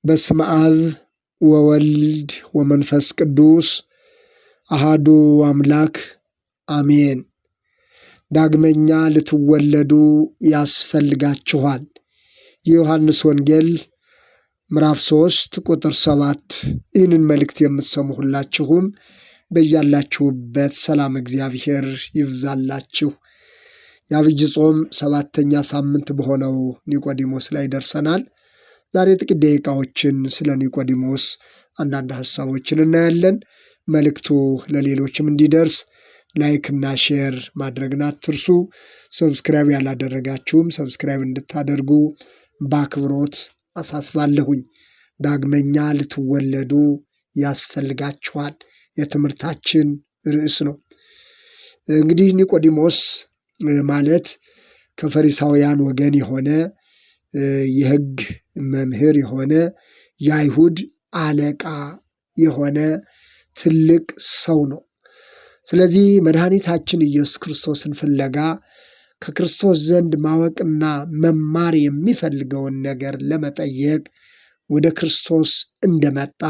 በስመ አብ ወወልድ ወመንፈስ ቅዱስ አሃዱ አምላክ አሜን። ዳግመኛ ልትወለዱ ያስፈልጋችኋል። የዮሐንስ ወንጌል ምዕራፍ 3 ቁጥር 7። ይህንን መልእክት የምትሰሙ ሁላችሁም በያላችሁበት ሰላም እግዚአብሔር ይብዛላችሁ። የዐቢይ ጾም 7ኛ ሳምንት በሆነው ኒቆዲሞስ ላይ ደርሰናል። ዛሬ ጥቂት ደቂቃዎችን ስለ ኒቆዲሞስ አንዳንድ ሐሳቦችን እናያለን። መልእክቱ ለሌሎችም እንዲደርስ ላይክና ሼር ማድረግን አትርሱ። ሰብስክራይብ ያላደረጋችሁም ሰብስክራይብ እንድታደርጉ በአክብሮት አሳስባለሁኝ። ዳግመኛ ልትወለዱ ያስፈልጋችኋል የትምህርታችን ርዕስ ነው። እንግዲህ ኒቆዲሞስ ማለት ከፈሪሳውያን ወገን የሆነ የሕግ መምህር የሆነ የአይሁድ አለቃ የሆነ ትልቅ ሰው ነው። ስለዚህ መድኃኒታችን ኢየሱስ ክርስቶስን ፍለጋ ከክርስቶስ ዘንድ ማወቅና መማር የሚፈልገውን ነገር ለመጠየቅ ወደ ክርስቶስ እንደመጣ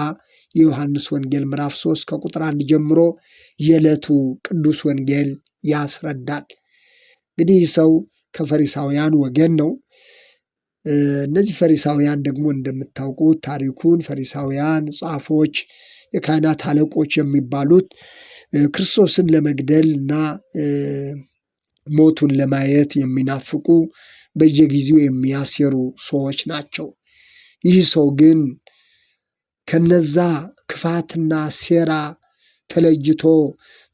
የዮሐንስ ወንጌል ምዕራፍ 3 ከቁጥር 1 ጀምሮ የዕለቱ ቅዱስ ወንጌል ያስረዳል። እንግዲህ ሰው ከፈሪሳውያን ወገን ነው። እነዚህ ፈሪሳውያን ደግሞ እንደምታውቁት ታሪኩን ፈሪሳውያን፣ ጻፎች፣ የካህናት አለቆች የሚባሉት ክርስቶስን ለመግደል እና ሞቱን ለማየት የሚናፍቁ በየጊዜው የሚያሴሩ ሰዎች ናቸው። ይህ ሰው ግን ከነዛ ክፋትና ሴራ ተለይቶ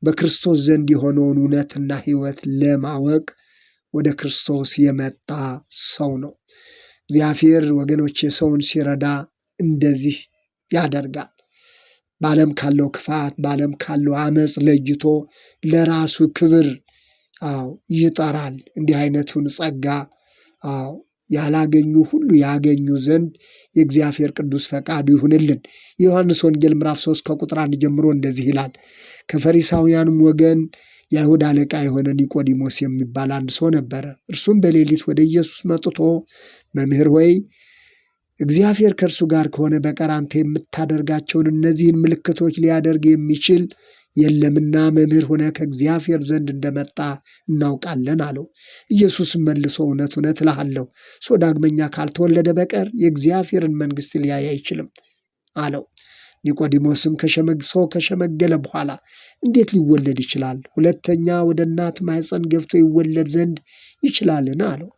በክርስቶስ ዘንድ የሆነውን እውነትና ሕይወት ለማወቅ ወደ ክርስቶስ የመጣ ሰው ነው። እግዚአብሔር ወገኖቼ ሰውን ሲረዳ እንደዚህ ያደርጋል። በዓለም ካለው ክፋት፣ በዓለም ካለው አመፅ ለይቶ ለራሱ ክብር ይጠራል። እንዲህ አይነቱን ጸጋ ያላገኙ ሁሉ ያገኙ ዘንድ የእግዚአብሔር ቅዱስ ፈቃዱ ይሁንልን። የዮሐንስ ወንጌል ምዕራፍ 3 ከቁጥር 1 ጀምሮ እንደዚህ ይላል። ከፈሪሳውያንም ወገን የአይሁድ አለቃ የሆነ ኒቆዲሞስ የሚባል አንድ ሰው ነበረ። እርሱም በሌሊት ወደ ኢየሱስ መጥቶ መምህር ሆይ እግዚአብሔር ከእርሱ ጋር ከሆነ በቀር አንተ የምታደርጋቸውን እነዚህን ምልክቶች ሊያደርግ የሚችል የለምና መምህር ሆነ ከእግዚአብሔር ዘንድ እንደመጣ እናውቃለን አለው። ኢየሱስም መልሶ እውነት እውነት እልሃለሁ ሰው ዳግመኛ ካልተወለደ በቀር የእግዚአብሔርን መንግሥት ሊያይ አይችልም አለው። ኒቆዲሞስም ከሸመገለ በኋላ እንዴት ሊወለድ ይችላል? ሁለተኛ ወደ እናቱ ማኅፀን ገብቶ ይወለድ ዘንድ ይችላልን? አለው።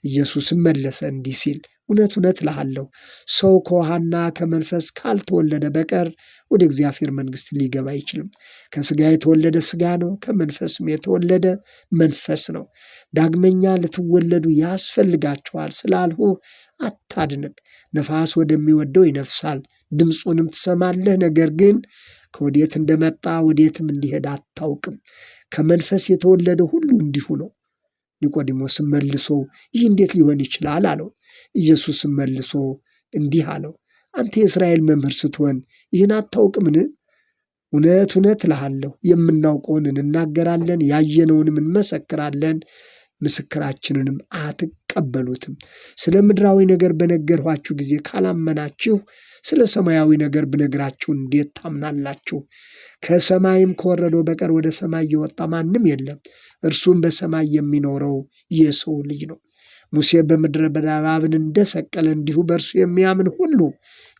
ኢየሱስም መለሰ እንዲህ ሲል እውነት እውነት እልሃለሁ ሰው ከውሃና ከመንፈስ ካልተወለደ በቀር ወደ እግዚአብሔር መንግሥት ሊገባ አይችልም። ከሥጋ የተወለደ ሥጋ ነው፣ ከመንፈስም የተወለደ መንፈስ ነው። ዳግመኛ ልትወለዱ ያስፈልጋችኋል ስላልሁ አታድንቅ። ነፋስ ወደሚወደው ይነፍሳል፣ ድምፁንም ትሰማለህ፣ ነገር ግን ከወዴት እንደመጣ ወዴትም እንዲሄድ አታውቅም። ከመንፈስ የተወለደ ሁሉ እንዲሁ ነው። ኒቆዲሞስም መልሶ ይህ እንዴት ሊሆን ይችላል አለው። ኢየሱስም መልሶ እንዲህ አለው፣ አንተ የእስራኤል መምህር ስትሆን ይህን አታውቅምን? እውነት እውነት እልሃለሁ የምናውቀውን እንናገራለን፣ ያየነውንም እንመሰክራለን፣ ምስክራችንንም አትቀበሉትም። ስለ ምድራዊ ነገር በነገርኋችሁ ጊዜ ካላመናችሁ ስለ ሰማያዊ ነገር ብነግራችሁ እንዴት ታምናላችሁ? ከሰማይም ከወረደው በቀር ወደ ሰማይ የወጣ ማንም የለም፣ እርሱም በሰማይ የሚኖረው የሰው ልጅ ነው። ሙሴ በምድረ በዳ እባብን እንደሰቀለ እንዲሁ በእርሱ የሚያምን ሁሉ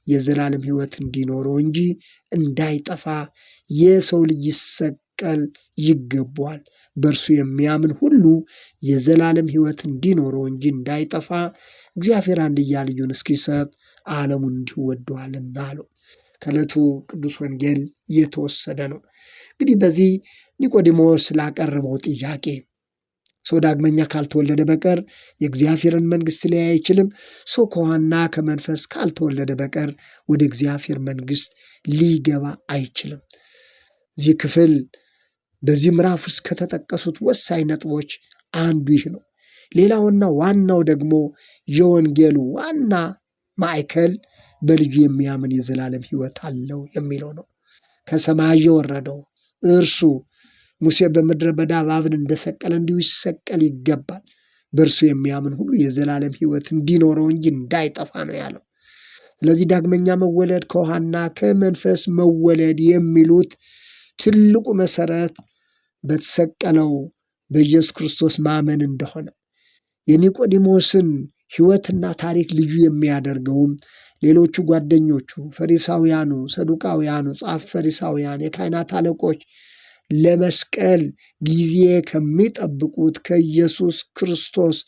የዘላለም ሕይወት እንዲኖረው እንጂ እንዳይጠፋ የሰው ልጅ ይሰቀል ይገባዋል። በእርሱ የሚያምን ሁሉ የዘላለም ሕይወት እንዲኖረው እንጂ እንዳይጠፋ እግዚአብሔር አንድያ ልጁን እስኪሰጥ ዓለሙን እንዲሁ ወዶአልና አለው። ከዕለቱ ቅዱስ ወንጌል እየተወሰደ ነው። እንግዲህ በዚህ ኒቆዲሞስ ላቀረበው ጥያቄ ሰው ዳግመኛ ካልተወለደ በቀር የእግዚአብሔርን መንግሥት ሊያይ አይችልም፣ ሰው ከውሃና ከመንፈስ ካልተወለደ በቀር ወደ እግዚአብሔር መንግሥት ሊገባ አይችልም። እዚህ ክፍል በዚህ ምዕራፍ ውስጥ ከተጠቀሱት ወሳኝ ነጥቦች አንዱ ይህ ነው። ሌላውና ዋናው ደግሞ የወንጌሉ ዋና ማዕከል በልጁ የሚያምን የዘላለም ሕይወት አለው የሚለው ነው። ከሰማይ የወረደው እርሱ ሙሴ በምድረ በዳ እባብን እንደሰቀለ እንዲሁ ይሰቀል ይገባል። በእርሱ የሚያምን ሁሉ የዘላለም ሕይወት እንዲኖረው እንጂ እንዳይጠፋ ነው ያለው። ስለዚህ ዳግመኛ መወለድ ከውሃና ከመንፈስ መወለድ የሚሉት ትልቁ መሰረት በተሰቀለው በኢየሱስ ክርስቶስ ማመን እንደሆነ የኒቆዲሞስን ሕይወትና ታሪክ ልዩ የሚያደርገውም ሌሎቹ ጓደኞቹ ፈሪሳውያኑ፣ ሰዱቃውያኑ፣ ጻፍ ፈሪሳውያን፣ የካህናት አለቆች ለመስቀል ጊዜ ከሚጠብቁት ከኢየሱስ ክርስቶስ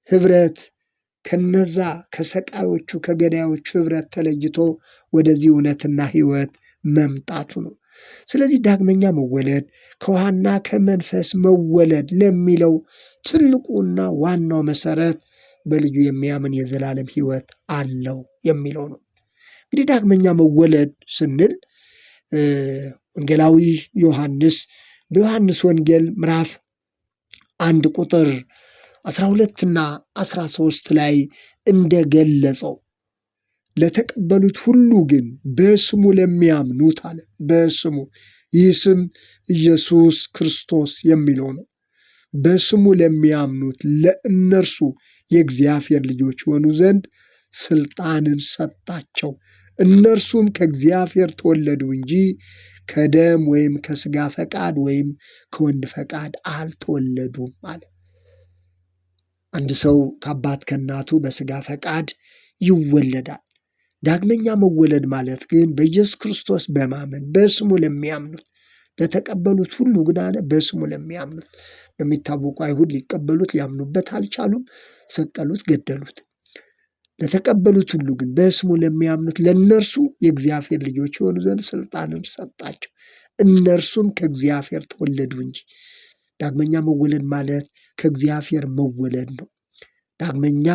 ኅብረት ከነዛ ከሰቃዮቹ ከገዳዮቹ ኅብረት ተለይቶ ወደዚህ እውነትና ሕይወት መምጣቱ ነው። ስለዚህ ዳግመኛ መወለድ ከውሃና ከመንፈስ መወለድ ለሚለው ትልቁና ዋናው መሰረት በልጁ የሚያምን የዘላለም ሕይወት አለው የሚለው ነው። እንግዲህ ዳግመኛ መወለድ ስንል ወንጌላዊ ዮሐንስ በዮሐንስ ወንጌል ምዕራፍ 1 ቁጥር 12ና 13 ላይ እንደገለጸው ለተቀበሉት ሁሉ ግን በስሙ ለሚያምኑት አለ። በስሙ ይህ ስም ኢየሱስ ክርስቶስ የሚለው ነው። በስሙ ለሚያምኑት ለእነርሱ የእግዚአብሔር ልጆች የሆኑ ዘንድ ስልጣንን ሰጣቸው። እነርሱም ከእግዚአብሔር ተወለዱ እንጂ ከደም ወይም ከሥጋ ፈቃድ ወይም ከወንድ ፈቃድ አልተወለዱም አለ። አንድ ሰው ከአባት ከእናቱ በሥጋ ፈቃድ ይወለዳል። ዳግመኛ መወለድ ማለት ግን በኢየሱስ ክርስቶስ በማመን በስሙ ለሚያምኑት ለተቀበሉት ሁሉ ግን አለ በስሙ ለሚያምኑት። ለሚታወቁ አይሁድ ሊቀበሉት ሊያምኑበት አልቻሉም፣ ሰቀሉት፣ ገደሉት። ለተቀበሉት ሁሉ ግን በስሙ ለሚያምኑት ለእነርሱ የእግዚአብሔር ልጆች የሆኑ ዘንድ ስልጣንን ሰጣቸው። እነርሱም ከእግዚአብሔር ተወለዱ እንጂ። ዳግመኛ መወለድ ማለት ከእግዚአብሔር መወለድ ነው። ዳግመኛ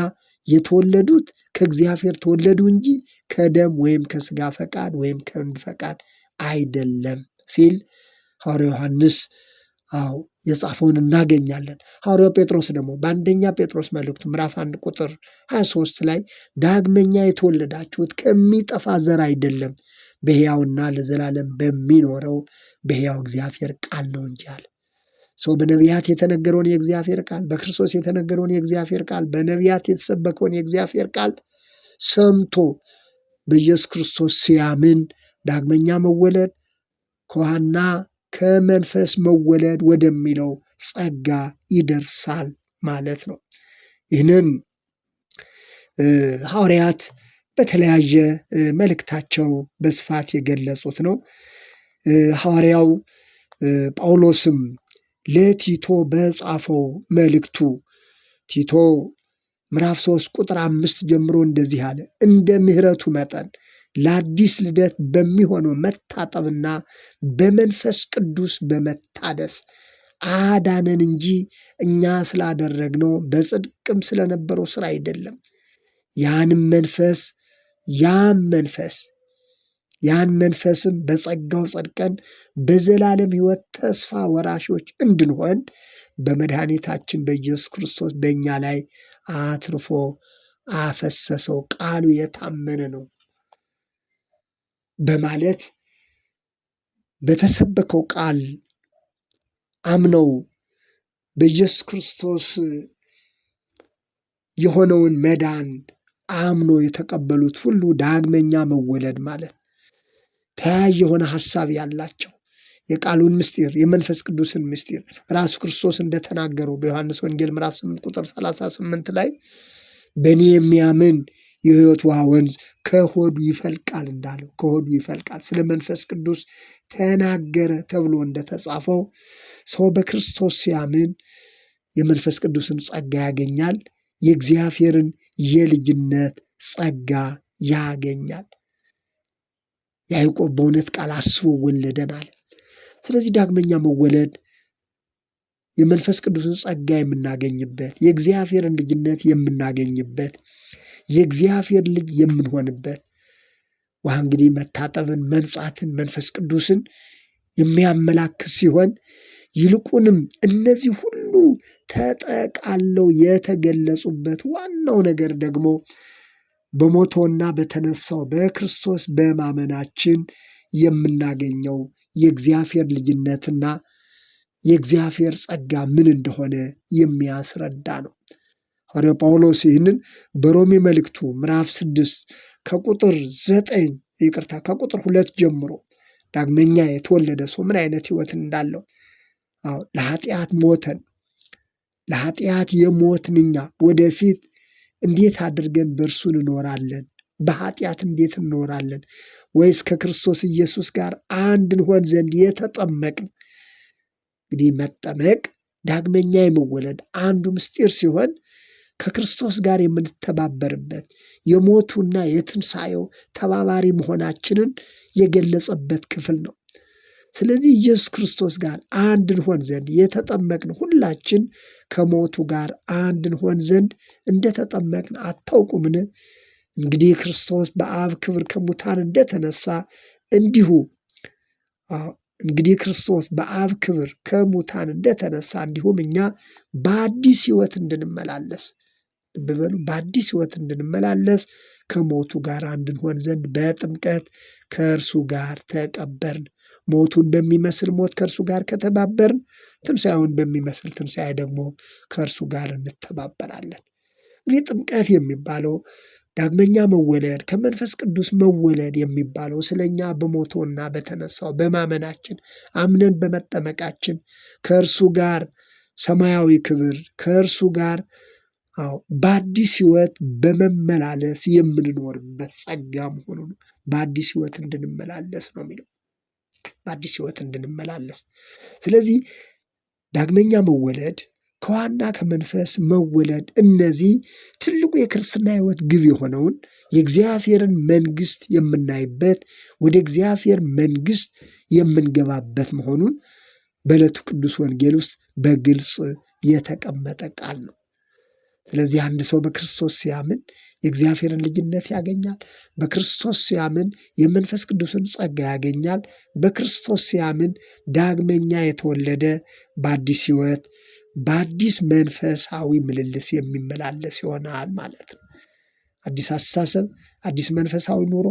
የተወለዱት ከእግዚአብሔር ተወለዱ እንጂ ከደም ወይም ከሥጋ ፈቃድ ወይም ከወንድ ፈቃድ አይደለም ሲል ሐዋርያው ዮሐንስ የጻፈውን እናገኛለን። ሐዋርያው ጴጥሮስ ደግሞ በአንደኛ ጴጥሮስ መልእክቱ ምዕራፍ 1 ቁጥር 23 ላይ ዳግመኛ የተወለዳችሁት ከሚጠፋ ዘር አይደለም በሕያውና ለዘላለም በሚኖረው በሕያው እግዚአብሔር ቃል ነው እንጂ አለ። ሰው በነቢያት የተነገረውን የእግዚአብሔር ቃል፣ በክርስቶስ የተነገረውን የእግዚአብሔር ቃል፣ በነቢያት የተሰበከውን የእግዚአብሔር ቃል ሰምቶ በኢየሱስ ክርስቶስ ሲያምን ዳግመኛ መወለድ ከውሃና ከመንፈስ መወለድ ወደሚለው ጸጋ ይደርሳል ማለት ነው። ይህንን ሐዋርያት በተለያየ መልእክታቸው በስፋት የገለጹት ነው። ሐዋርያው ጳውሎስም ለቲቶ በጻፈው መልእክቱ ቲቶ ምዕራፍ 3 ቁጥር 5 ጀምሮ እንደዚህ አለ። እንደ ምሕረቱ መጠን ለአዲስ ልደት በሚሆነው መታጠብና በመንፈስ ቅዱስ በመታደስ አዳነን እንጂ እኛ ስላደረግነው በጽድቅም ስለነበረው ሥራ አይደለም። ያን መንፈስም በጸጋው ጸድቀን በዘላለም ሕይወት ተስፋ ወራሾች እንድንሆን በመድኃኒታችን በኢየሱስ ክርስቶስ በእኛ ላይ አትርፎ አፈሰሰው፣ ቃሉ የታመነ ነው በማለት በተሰበከው ቃል አምነው በኢየሱስ ክርስቶስ የሆነውን መዳን አምኖ የተቀበሉት ሁሉ ዳግመኛ መወለድ ማለት ተያያዥ የሆነ ሐሳብ ያላቸው የቃሉን ምስጢር የመንፈስ ቅዱስን ምስጢር ራሱ ክርስቶስ እንደተናገረው በዮሐንስ ወንጌል ምዕራፍ 8 ቁጥር 38 ላይ በእኔ የሚያምን የሕይወት ውሃ ወንዝ ከሆዱ ይፈልቃል እንዳለው ከሆዱ ይፈልቃል። ስለ መንፈስ ቅዱስ ተናገረ ተብሎ እንደተጻፈው ሰው በክርስቶስ ሲያምን የመንፈስ ቅዱስን ጸጋ ያገኛል። የእግዚአብሔርን የልጅነት ጸጋ ያገኛል። ያዕቆብ በእውነት ቃል አስቦ ወለደናል። ስለዚህ ዳግመኛ መወለድ የመንፈስ ቅዱስን ጸጋ የምናገኝበት፣ የእግዚአብሔርን ልጅነት የምናገኝበት፣ የእግዚአብሔር ልጅ የምንሆንበት ውሃ እንግዲህ መታጠብን፣ መንጻትን፣ መንፈስ ቅዱስን የሚያመላክት ሲሆን ይልቁንም እነዚህ ሁሉ ተጠቃለው የተገለጹበት ዋናው ነገር ደግሞ በሞተውና በተነሳው በክርስቶስ በማመናችን የምናገኘው የእግዚአብሔር ልጅነትና የእግዚአብሔር ጸጋ ምን እንደሆነ የሚያስረዳ ነው። ሐዋርያው ጳውሎስ ይህንን በሮሜ መልእክቱ ምዕራፍ 6 ከቁጥር 2 ጀምሮ ዳግመኛ የተወለደ ሰው ምን አይነት ሕይወት እንዳለው ለኃጢአት ሞተን ለኃጢአት የሞትን እኛ ወደፊት እንዴት አድርገን በእርሱ እንኖራለን? በኃጢአት እንዴት እንኖራለን? ወይስ ከክርስቶስ ኢየሱስ ጋር አንድ እንሆን ዘንድ የተጠመቅን? እንግዲህ መጠመቅ ዳግመኛ የመወለድ አንዱ ምስጢር ሲሆን ከክርስቶስ ጋር የምንተባበርበት የሞቱና የትንሣኤው ተባባሪ መሆናችንን የገለጸበት ክፍል ነው። ስለዚህ ኢየሱስ ክርስቶስ ጋር አንድ እንሆን ዘንድ የተጠመቅን ሁላችን ከሞቱ ጋር አንድ እንሆን ዘንድ እንደተጠመቅን አታውቁምን? እንግዲህ ክርስቶስ በአብ ክብር ከሙታን እንደተነሳ እንዲሁ እንዲሁም እኛ በአዲስ ሕይወት እንድንመላለስ በአዲስ ሕይወት እንድንመላለስ ከሞቱ ጋር አንድ እንሆን ዘንድ በጥምቀት ከእርሱ ጋር ተቀበርን። ሞቱን በሚመስል ሞት ከእርሱ ጋር ከተባበርን ትንሣኤውን በሚመስል ትንሣኤ ደግሞ ከእርሱ ጋር እንተባበራለን። እንግዲህ ጥምቀት የሚባለው ዳግመኛ መወለድ ከመንፈስ ቅዱስ መወለድ የሚባለው ስለኛ በሞተውና በተነሳው በማመናችን አምነን በመጠመቃችን ከእርሱ ጋር ሰማያዊ ክብር ከእርሱ ጋር በአዲስ ሕይወት በመመላለስ የምንኖርበት ጸጋ መሆኑ ነው። በአዲስ ሕይወት እንድንመላለስ ነው የሚለው። በአዲስ ሕይወት እንድንመላለስ። ስለዚህ ዳግመኛ መወለድ ከውሃና ከመንፈስ መወለድ እነዚህ ትልቁ የክርስትና ሕይወት ግብ የሆነውን የእግዚአብሔርን መንግሥት የምናይበት ወደ እግዚአብሔር መንግሥት የምንገባበት መሆኑን በዕለቱ ቅዱስ ወንጌል ውስጥ በግልጽ የተቀመጠ ቃል ነው። ስለዚህ አንድ ሰው በክርስቶስ ሲያምን የእግዚአብሔርን ልጅነት ያገኛል። በክርስቶስ ሲያምን የመንፈስ ቅዱስን ጸጋ ያገኛል። በክርስቶስ ሲያምን ዳግመኛ የተወለደ በአዲስ ሕይወት በአዲስ መንፈሳዊ ምልልስ የሚመላለስ ይሆናል ማለት ነው። አዲስ አስተሳሰብ፣ አዲስ መንፈሳዊ ኑሮ፣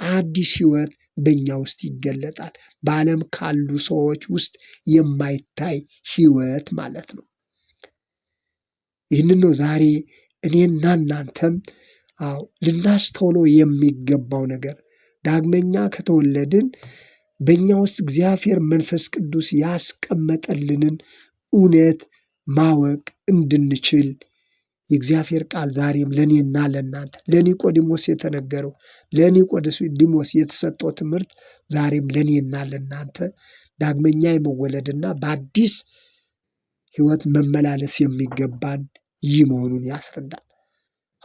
አዲስ ሕይወት በእኛ ውስጥ ይገለጣል። በዓለም ካሉ ሰዎች ውስጥ የማይታይ ሕይወት ማለት ነው። ይህንን ነው ዛሬ እኔና እናንተም ልናስተውለው የሚገባው ነገር። ዳግመኛ ከተወለድን በእኛ ውስጥ እግዚአብሔር መንፈስ ቅዱስ ያስቀመጠልንን እውነት ማወቅ እንድንችል የእግዚአብሔር ቃል ዛሬም ለእኔና ለእናንተ ለኒቆዲሞስ የተነገረው ለኒቆዲሞስ የተሰጠው ትምህርት ዛሬም ለእኔና ለእናንተ ዳግመኛ የመወለድና በአዲስ ሕይወት መመላለስ የሚገባን ይህ መሆኑን ያስረዳል።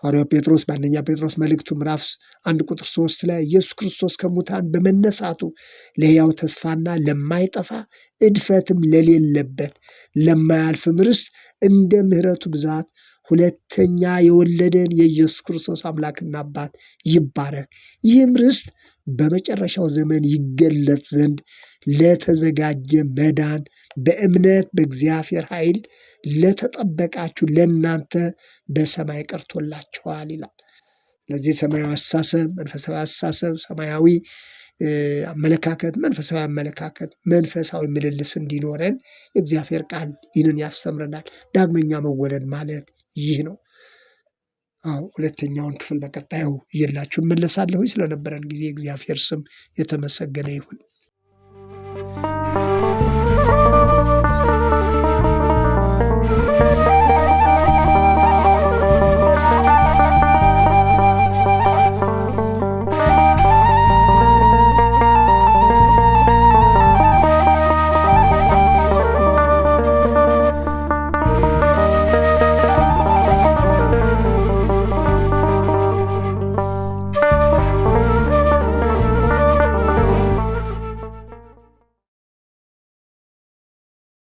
ሐዋርያው ጴጥሮስ በአንደኛ ጴጥሮስ መልእክቱ ምዕራፍ 1 ቁጥር 3 ላይ ኢየሱስ ክርስቶስ ከሙታን በመነሳቱ ለሕያው ተስፋና ለማይጠፋ እድፈትም ለሌለበት ለማያልፍም ርስት እንደ ምሕረቱ ብዛት ሁለተኛ የወለደን የኢየሱስ ክርስቶስ አምላክና አባት ይባረክ። ይህም ርስት በመጨረሻው ዘመን ይገለጥ ዘንድ ለተዘጋጀ መዳን በእምነት በእግዚአብሔር ኃይል ለተጠበቃችሁ ለእናንተ በሰማይ ቀርቶላችኋል ይላል። ስለዚህ ሰማያዊ አስተሳሰብ፣ መንፈሳዊ አስተሳሰብ፣ ሰማያዊ አመለካከት፣ መንፈሳዊ አመለካከት፣ መንፈሳዊ ምልልስ እንዲኖረን የእግዚአብሔር ቃል ይህንን ያስተምረናል። ዳግመኛ መወለድ ማለት ይህ ነው። ሁለተኛውን ክፍል በቀጣዩ እየላችሁ እመለሳለሁ። ስለነበረን ጊዜ እግዚአብሔር ስም የተመሰገነ ይሁን።